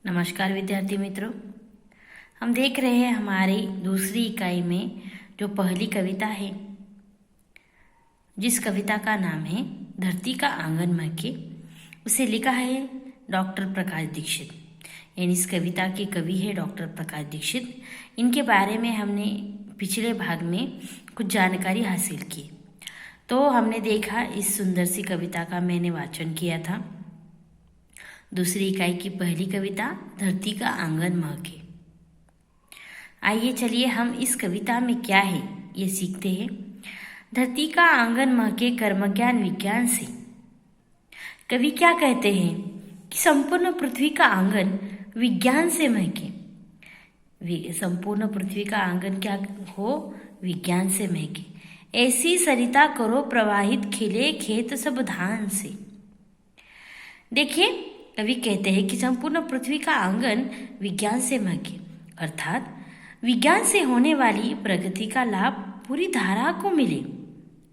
नमस्कार विद्यार्थी मित्रों, हम देख रहे हैं हमारी दूसरी इकाई में जो पहली कविता है, जिस कविता का नाम है धरती का आंगन महके, उसे लिखा है डॉक्टर प्रकाश दीक्षित। यानी इस कविता के कवि है डॉक्टर प्रकाश दीक्षित। इनके बारे में हमने पिछले भाग में कुछ जानकारी हासिल की, तो हमने देखा इस सुंदर सी कविता का मैंने वाचन किया था। दूसरी इकाई की पहली कविता धरती का आंगन महके। आइए चलिए हम इस कविता में क्या है ये सीखते हैं। धरती का आंगन महके कर्मज्ञान विज्ञान से। कवि क्या कहते हैं कि संपूर्ण पृथ्वी का आंगन विज्ञान से महके। संपूर्ण पृथ्वी का आंगन क्या हो? विज्ञान से महके। ऐसी सरिता करो प्रवाहित, खिले खेत सब धान से। देखिए, कवि कहते हैं कि संपूर्ण पृथ्वी का आंगन विज्ञान से महके, अर्थात विज्ञान से होने वाली प्रगति का लाभ पूरी धारा को मिले।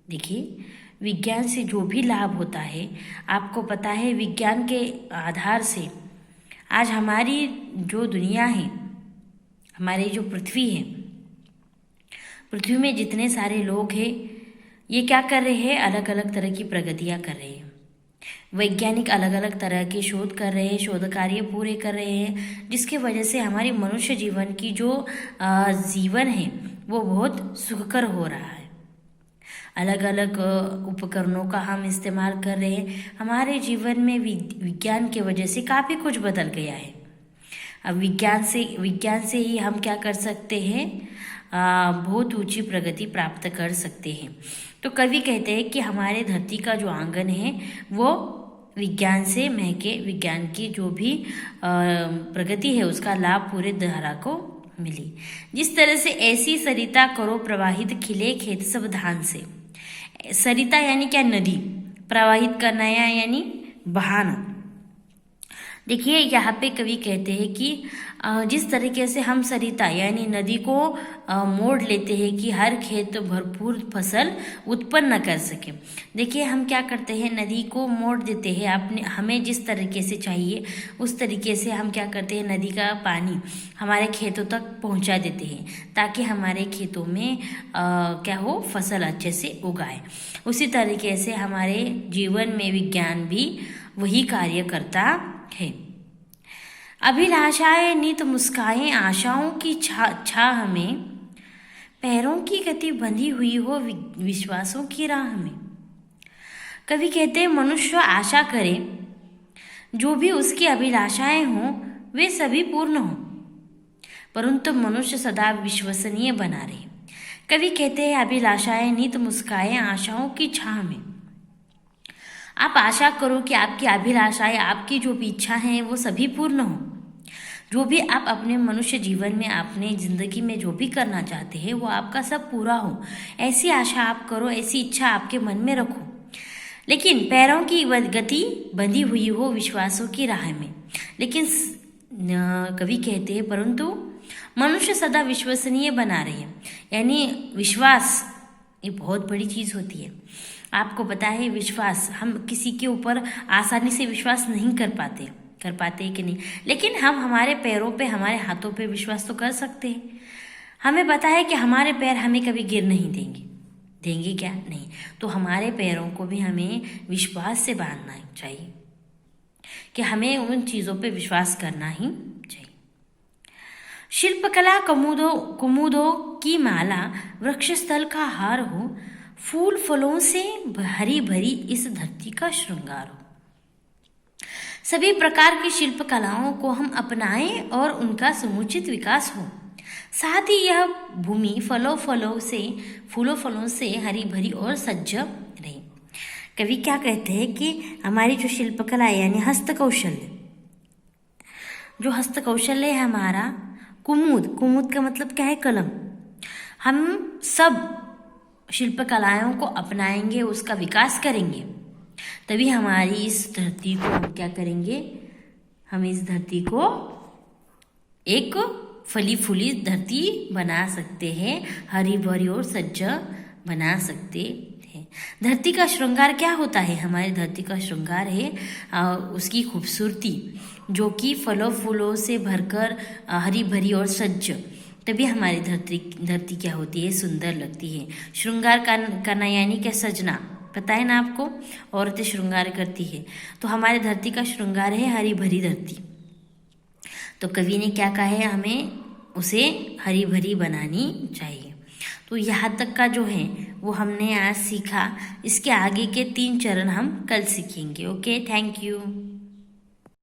देखिए, विज्ञान से जो भी लाभ होता है, आपको पता है विज्ञान के आधार से आज हमारी जो दुनिया है, हमारी जो पृथ्वी है, पृथ्वी में जितने सारे लोग हैं, ये क्या कर रहे हैं? अलग अलग तरह की प्रगतियां कर रहे हैं। वैज्ञानिक अलग अलग तरह के शोध कर रहे हैं, शोध कार्य पूरे कर रहे हैं, जिसकी वजह से हमारे मनुष्य जीवन की जो जीवन है वो बहुत सुखकर हो रहा है। अलग अलग उपकरणों का हम इस्तेमाल कर रहे हैं। हमारे जीवन में विज्ञान की वजह से काफ़ी कुछ बदल गया है। अब विज्ञान से ही हम क्या कर सकते हैं? बहुत ऊंची प्रगति प्राप्त कर सकते हैं। तो कवि कहते हैं कि हमारे धरती का जो आंगन है वो विज्ञान से महके, विज्ञान की जो भी प्रगति है उसका लाभ पूरे धारा को मिली। जिस तरह से ऐसी सरिता करो प्रवाहित, खिले खेत सब धान से। सरिता यानी क्या? नदी। प्रवाहित करना यानी बहाना। देखिए, यहाँ पे कवि कहते हैं कि जिस तरीके से हम सरिता यानी नदी को मोड़ लेते हैं कि हर खेत भरपूर फसल उत्पन्न कर सके। देखिए, हम क्या करते हैं? नदी को मोड़ देते हैं। हमें जिस तरीके से चाहिए उस तरीके से हम क्या करते हैं? नदी का पानी हमारे खेतों तक पहुंचा देते हैं, ताकि हमारे खेतों में क्या हो? फसल अच्छे से उगाए। उसी तरीके से हमारे जीवन में विज्ञान भी वही कार्य करता है। अभिलाषाएं नित मुस्काएं, आशाओं की छाह में, पैरों की गति बंधी हुई हो विश्वासों की राह में। कवि कहते हैं मनुष्य आशा करे, जो भी उसकी अभिलाषाएं हों वे सभी पूर्ण हों, परंतु मनुष्य सदा विश्वसनीय बना रहे। कवि कहते हैं अभिलाषाएं नित मुस्काएं, आशाओं की छाह में। आप आशा करो कि आपकी अभिलाषाएं, आपकी जो भी इच्छा है वो सभी पूर्ण हो। जो भी आप अपने मनुष्य जीवन में, अपने जिंदगी में जो भी करना चाहते हैं वो आपका सब पूरा हो, ऐसी आशा आप करो, ऐसी इच्छा आपके मन में रखो। लेकिन पैरों की गति बंधी हुई हो विश्वासों की राह में। लेकिन कवि कहते हैं परंतु मनुष्य सदा विश्वसनीय बना रहे। यानी विश्वास ये बहुत बड़ी चीज़ होती है। आपको पता है विश्वास, हम किसी के ऊपर आसानी से विश्वास नहीं कर पाते कि नहीं, लेकिन हम हमारे पैरों पे, हमारे हाथों पे विश्वास तो कर सकते हैं। हमें पता है कि हमारे पैर हमें कभी गिर नहीं देंगे क्या? नहीं। तो हमारे पैरों को भी हमें विश्वास से बांधना चाहिए कि हमें उन चीज़ों पे विश्वास करना ही चाहिए। शिल्पकला कुमुदों की माला, वृक्ष स्थल का हार हो, फूल फलों से हरी भरी इस धरती का श्रृंगार हो। सभी प्रकार की शिल्प कलाओं को हम अपनाएं और उनका समुचित विकास हो। साथ ही यह भूमि फूलों फलों से हरी भरी और सज्ज रहे। कवि क्या कहते हैं कि हमारी जो शिल्पकला है यानी हस्तकौशल्य, जो हस्तकौशल्य है हमारा, कुमुद का मतलब क्या है? कलम। हम सब शिल्प कलाओं को अपनाएंगे, उसका विकास करेंगे, तभी हमारी इस धरती को क्या करेंगे? हम इस धरती को एक फली फूली धरती बना सकते हैं, हरी भरी और सज्ज बना सकते हैं। धरती का श्रृंगार क्या होता है? हमारी धरती का श्रृंगार है उसकी खूबसूरती, जो कि फलों फूलों से भरकर हरी भरी और सज्ज, तभी हमारी धरती क्या होती है? सुंदर लगती है। श्रृंगार करना यानी क्या? सजना। पता है ना आपको, औरतें श्रृंगार करती है। तो हमारी धरती का श्रृंगार है हरी भरी धरती। तो कवि ने क्या कहा है? हमें उसे हरी भरी बनानी चाहिए। तो यहाँ तक का जो है वो हमने आज सीखा। इसके आगे के 3 चरण हम कल सीखेंगे। Okay, thank you.